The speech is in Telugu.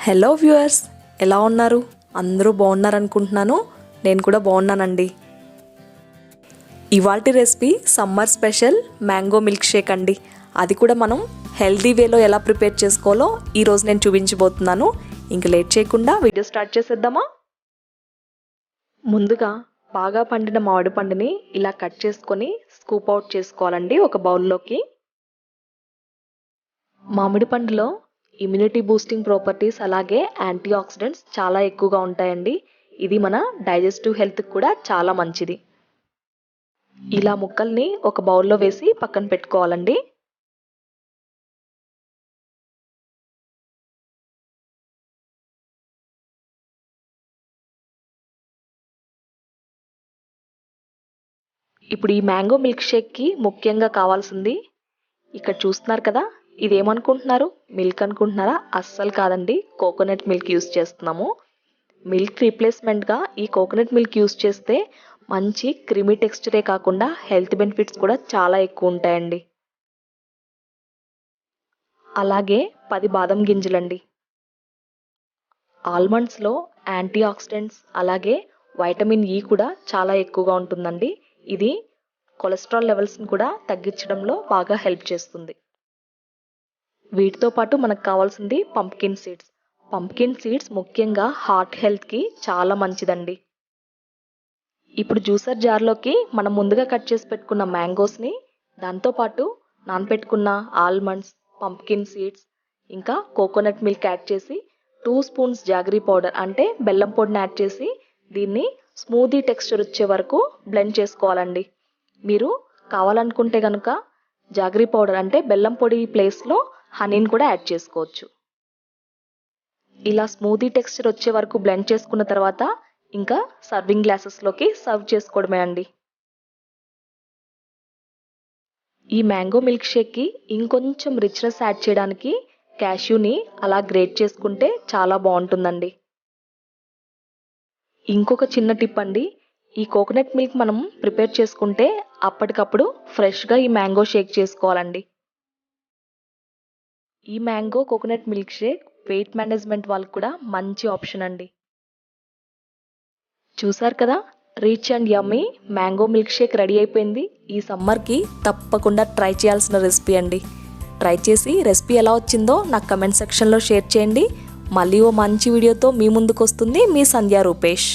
హలో వ్యూవర్స్, ఎలా ఉన్నారు? అందరూ బాగున్నారనుకుంటున్నాను. నేను కూడా బాగున్నానండి. ఇవాల్టి recipe summer special mango milk shake అండి. అది కూడా మనం హెల్దీ వేలో ఎలా ప్రిపేర్ చేసుకోవాలో ఈరోజు నేను చూపించబోతున్నాను. ఇంక లేట్ చేయకుండా వీడియో స్టార్ట్ చేసేద్దామా? ముందుగా బాగా పండిన మామిడి పండుని ఇలా కట్ చేసుకొని స్కూప్ అవుట్ చేసుకోవాలండి ఒక బౌల్లోకి. మామిడి పండులో ఇమ్యూనిటీ బూస్టింగ్ ప్రాపర్టీస్ అలాగే యాంటీ ఆక్సిడెంట్స్ చాలా ఎక్కువగా ఉంటాయండి. ఇది మన డైజెస్టివ్ హెల్త్కి కూడా చాలా మంచిది. ఇలా ముక్కల్ని ఒక బౌల్లో వేసి పక్కన పెట్టుకోవాలండి. ఇప్పుడు ఈ మ్యాంగో మిల్క్ షేక్కి ముఖ్యంగా కావాల్సింది ఇక్కడ చూస్తున్నారు కదా, ఇదేమనుకుంటున్నారు? మిల్క్ అనుకుంటున్నారా? అస్సలు కాదండి, కోకోనట్ మిల్క్ యూస్ చేస్తున్నాము. మిల్క్ రీప్లేస్మెంట్గా ఈ కోకోనట్ మిల్క్ యూస్ చేస్తే మంచి క్రీమీ టెక్స్చరే కాకుండా హెల్త్ బెనిఫిట్స్ కూడా చాలా ఎక్కువ ఉంటాయండి. అలాగే 10 బాదం గింజలండి. ఆల్మండ్స్లో యాంటీ ఆక్సిడెంట్స్ అలాగే వైటమిన్ ఈ కూడా చాలా ఎక్కువగా ఉంటుందండి. ఇది కొలెస్ట్రాల్ లెవెల్స్ని కూడా తగ్గించడంలో బాగా హెల్ప్ చేస్తుంది. వీటితో పాటు మనకు కావాల్సింది పంప్కిన్ సీడ్స్. పంప్కిన్ సీడ్స్ ముఖ్యంగా హార్ట్ హెల్త్కి చాలా మంచిదండి. ఇప్పుడు జ్యూసర్ జార్లోకి మనం ముందుగా కట్ చేసి పెట్టుకున్న మ్యాంగోస్ని, దాంతోపాటు నానపెట్టుకున్న ఆల్మండ్స్, పంప్కిన్ సీడ్స్ ఇంకా కోకోనట్ మిల్క్ యాడ్ చేసి 2 స్పూన్స్ జాగరీ పౌడర్ అంటే బెల్లం పొడిని యాడ్ చేసి దీన్ని స్మూదీ టెక్స్చర్ వచ్చే వరకు బ్లెండ్ చేసుకోవాలండి. మీరు కావాలనుకుంటే కనుక జాగరీ పౌడర్ అంటే బెల్లం పొడి ప్లేస్లో హనీని కూడా యాడ్ చేసుకోవచ్చు. ఇలా స్మూదీ టెక్స్చర్ వచ్చే వరకు బ్లెండ్ చేసుకున్న తర్వాత ఇంకా సర్వింగ్ గ్లాసెస్లోకి సర్వ్ చేసుకోవడమే అండి. ఈ మ్యాంగో మిల్క్ షేక్కి ఇంకొంచెం రిచ్నెస్ యాడ్ చేయడానికి క్యాష్యూని అలా గ్రేట్ చేసుకుంటే చాలా బాగుంటుందండి. ఇంకొక చిన్న టిప్ అండి, ఈ కోకోనట్ మిల్క్ మనం ప్రిపేర్ చేసుకుంటే అప్పటికప్పుడు ఫ్రెష్గా ఈ మ్యాంగో షేక్ చేసుకోవాలండి. ఈ mango coconut milk shake weight management వాళ్ళకి కూడా మంచి ఆప్షన్ అండి. చూసారు కదా, rich and yummy mango milk shake ready అయిపోయింది. ఈ సమ్మర్కి తప్పకుండా ట్రై చేయాల్సిన రెసిపీ అండి. ట్రై చేసి రెసిపీ ఎలా వచ్చిందో నాకు కమెంట్ సెక్షన్లో షేర్ చేయండి. మళ్ళీ ఓ మంచి వీడియోతో మీ ముందుకు వస్తుంది మీ సంధ్యా రూపేష్.